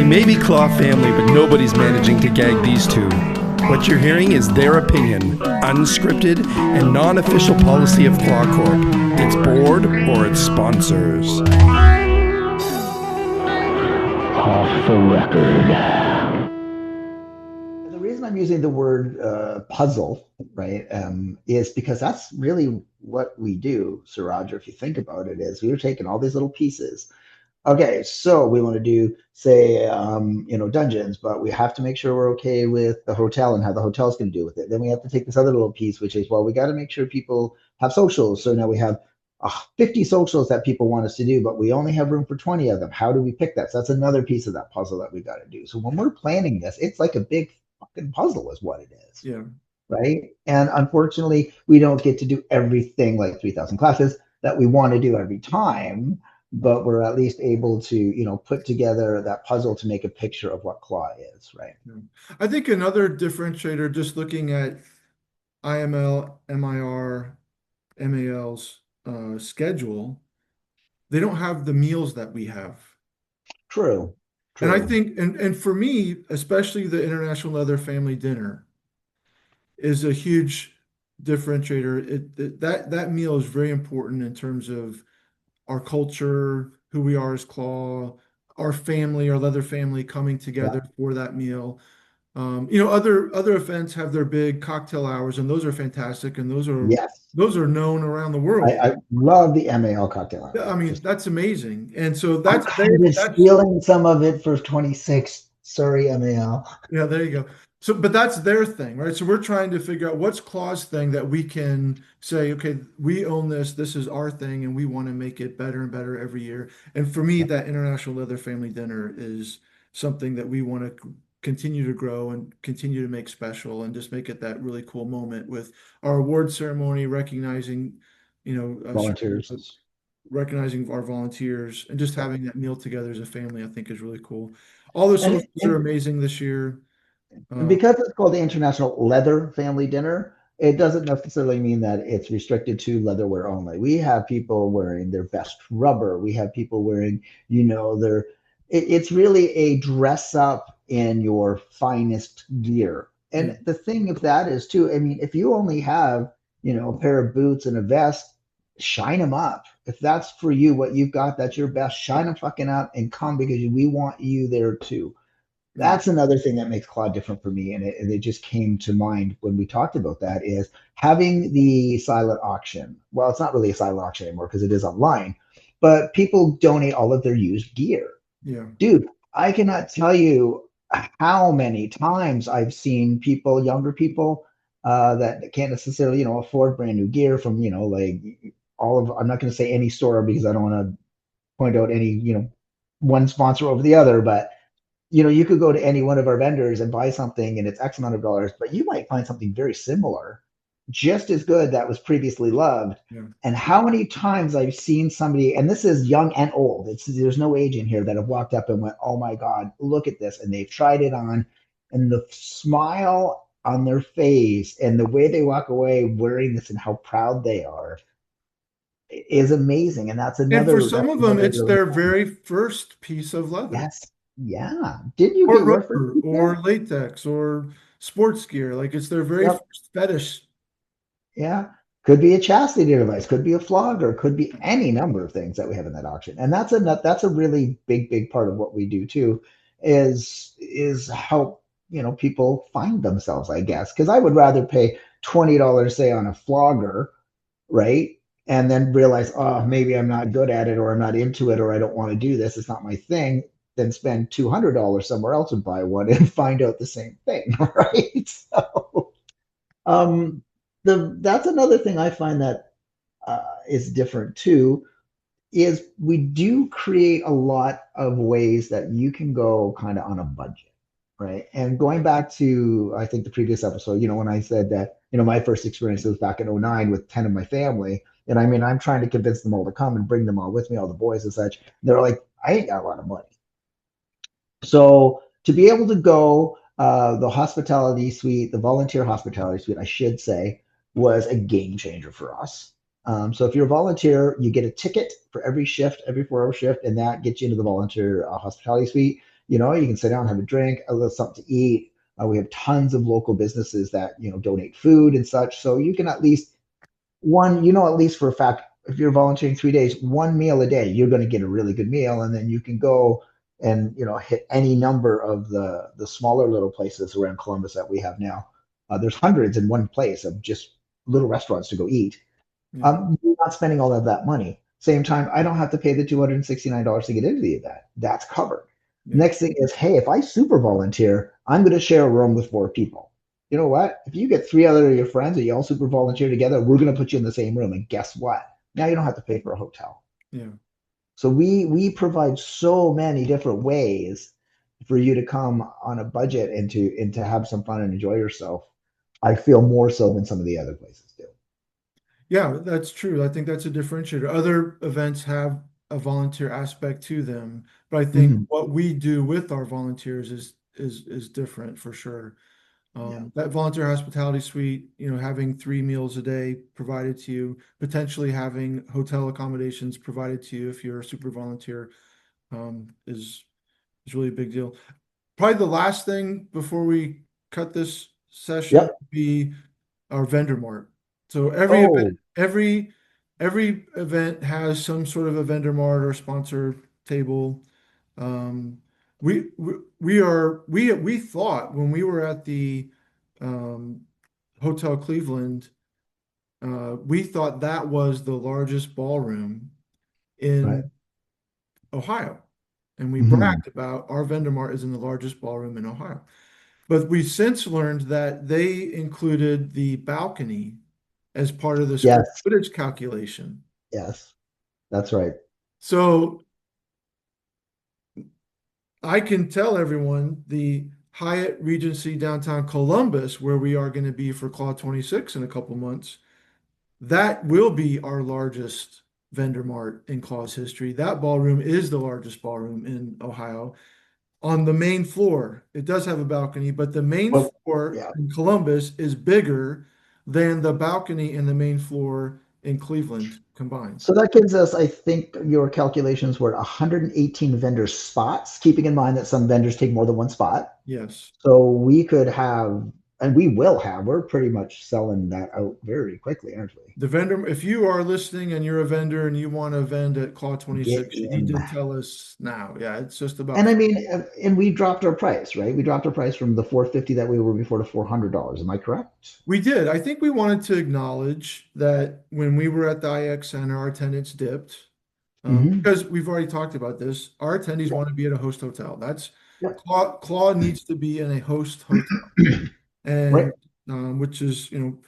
They may be Claw family, but nobody's managing to gag these two. What you're hearing is their opinion, unscripted and non-official policy of CLAW Corp, its board or its sponsors. Off the record. The reason I'm using the word puzzle, right, is because that's really what we do, Sir Roger. If you think about it, is we're taking all these little pieces. Okay, so we want to do, say, dungeons, but we have to make sure we're okay with the hotel and how the hotel's going to do with it. Then we have to take this other little piece, which is, well, we got to make sure people have socials. So now we have 50 socials that people want us to do, but we only have room for 20 of them. How do we pick that? So that's another piece of that puzzle that we got to do. So when we're planning this, it's like a big fucking puzzle is what it is. Yeah. Right. And unfortunately, we don't get to do everything like 3,000 classes that we want to do every time, but we're at least able to, put together that puzzle to make a picture of what CLAW is. Right. I think another differentiator, just looking at IML, MIR, MAL's schedule, they don't have the meals that we have. True. And I think, and for me, especially the International Leather Family Dinner is a huge differentiator. That meal is very important in terms of our culture, who we are as CLAW, our family, our leather family coming together for that meal. Other events have their big cocktail hours, and those are fantastic, and those are known around the world. I love the MAL cocktail hour. I mean, that's amazing, and so that's stealing some of it for 26. Sorry, MAL. Yeah, there you go. So, but that's their thing, right? So we're trying to figure out what's CLAW's thing that we can say, okay, we own this. This is our thing, and we want to make it better and better every year. And for me, that International Leather Family Dinner is something that we want to continue to grow and continue to make special, and just make it that really cool moment with our award ceremony, recognizing, volunteers, recognizing our volunteers, and just having that meal together as a family, I think is really cool. All the socials are amazing this year. Because it's called the International Leather Family Dinner, it doesn't necessarily mean that it's restricted to leatherware only. We have people wearing their best rubber. We have people wearing, it's really a dress up in your finest gear. And the thing of that is too, I mean, if you only have, a pair of boots and a vest, shine them up. If that's for you, what you've got, that's your best, shine them fucking up and come, because we want you there too. That's another thing that makes CLAW different for me. And it just came to mind when we talked about that, is having the silent auction. Well, it's not really a silent auction anymore because it is online, but people donate all of their used gear. Yeah. Dude, I cannot tell you how many times I've seen people, younger people, that can't necessarily, afford brand new gear from, I'm not going to say any store because I don't want to point out any, one sponsor over the other, but you could go to any one of our vendors and buy something and it's X amount of dollars, but you might find something very similar, just as good, that was previously loved. Yeah. And how many times I've seen somebody, and this is young and old, there's no age in here, that have walked up and went, oh my God, look at this. And they've tried it on, and the smile on their face and the way they walk away wearing this and how proud they are is amazing. And that's another. And for some of them, it's their very first piece of leather. Yes. Yeah. Didn't you or get rubber or latex or sports gear? Like, it's their very first fetish. Yeah. Could be a chastity device, could be a flogger, could be any number of things that we have in that auction. And that's a really big part of what we do too, is help, people find themselves, I guess. Because I would rather pay $20, say, on a flogger, right? And then realize, oh, maybe I'm not good at it, or I'm not into it, or I don't want to do this, it's not my thing, then spend $200 somewhere else and buy one and find out the same thing, right? So, that's another thing I find that is different too, is we do create a lot of ways that you can go kind of on a budget, right? And going back to, I think, the previous episode, when I said that, my first experience was back in 2009 with 10 of my family. And I mean, I'm trying to convince them all to come and bring them all with me, all the boys and such. They're like, I ain't got a lot of money. So to be able to go, the hospitality suite, the volunteer hospitality suite, I should say, was a game changer for us. So if you're a volunteer, you get a ticket for every shift, every 4-hour shift, and that gets you into the volunteer hospitality suite. You know, you can sit down, have a drink, a little something to eat. We have tons of local businesses that, you know, donate food and such. So you can at least one, you know, at least for a fact, if you're volunteering 3 days, one meal a day, you're going to get a really good meal. And then you can go and, you know, hit any number of the smaller little places around Columbus that we have now. There's hundreds in one place of just little restaurants to go eat. Yeah. You're not spending all of that money. Same time, I don't have to pay the $269 to get into the event. That's covered. Yeah. Next thing is, hey, if I super volunteer, I'm going to share a room with 4 people. You know what? If you get 3 other of your friends and you all super volunteer together, we're going to put you in the same room. And guess what? Now you don't have to pay for a hotel. Yeah. So we provide so many different ways for you to come on a budget and to have some fun and enjoy yourself. I feel more so than some of the other places do. Yeah, that's true. I think that's a differentiator. Other events have a volunteer aspect to them, but I think Mhm. what we do with our volunteers is different for sure. Yeah. That volunteer hospitality suite, you know, having 3 meals a day provided to you, potentially having hotel accommodations provided to you if you're a super volunteer, is really a big deal. Probably the last thing before we cut this session Yep. would be our vendor mart. So Oh, every event has some sort of a vendor mart or sponsor table. Um, we thought when we were at the um, Hotel Cleveland, we thought that was the largest ballroom right. in Ohio. And we Mhm. bragged about our vendor mart is in the largest ballroom in Ohio. But we've since learned that they included the balcony as part of the square Yes. footage calculation. Yes. That's right. So I can tell everyone the Hyatt Regency downtown Columbus, where we are going to be for CLAW 26 in a couple months, that will be our largest vendor mart in CLAW's history. That ballroom is the largest ballroom in Ohio. On the main floor, it does have a balcony, but the main Well, floor yeah. in Columbus is bigger than the balcony in the main floor in Cleveland combined. So that gives us, I think your calculations were 118 vendor spots, keeping in mind that some vendors take more than one spot. Yes. So we could have, and we will have, we're pretty much selling that out very quickly, aren't we? The vendor, if you are listening and you're a vendor and you want to vend at CLAW Get 26, you need in. to tell us now. Yeah, it's just And about, I mean, and we dropped our price, right? We dropped our price from the 450 that we were before to $400. Am I correct? we did. I think we wanted to acknowledge that when we were at the IX Center, our attendance dipped. Hmm. Because we've already talked about this, our attendees want to be at a host hotel. That's Yep. Claw needs to be in a host hotel, Right. and which is, you know,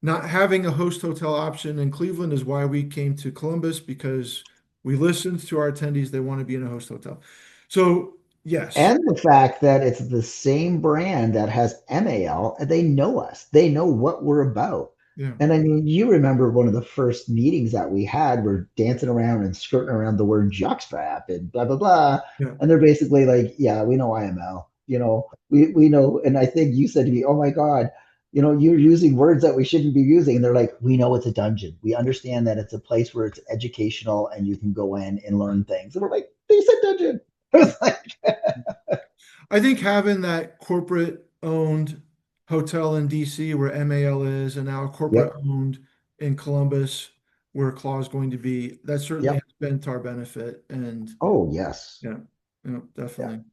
not having a host hotel option in Cleveland is why we came to Columbus because we listened to our attendees. They want to be in a host hotel. So yes, And the fact that it's the same brand that has MAL, and they know us. They know what we're about. yeah, And I mean, you remember one of the first meetings that we had, we're dancing around and skirting around the word jockstrap and blah blah blah. yeah. And they're basically like, yeah, we know IML. You know, we know. And I think you said to me, oh my God, you know, you're using words that we shouldn't be using. And they're like, we know it's a dungeon. We understand that it's a place where it's educational and you can go in and learn things. And we're like, they said dungeon. It was like, I think having that corporate owned hotel in DC where MAL is, and now corporate yep. owned in Columbus where Claw is going to be, that certainly Yep. has been to our benefit. And Oh, yes. yeah, yeah, Yeah. definitely.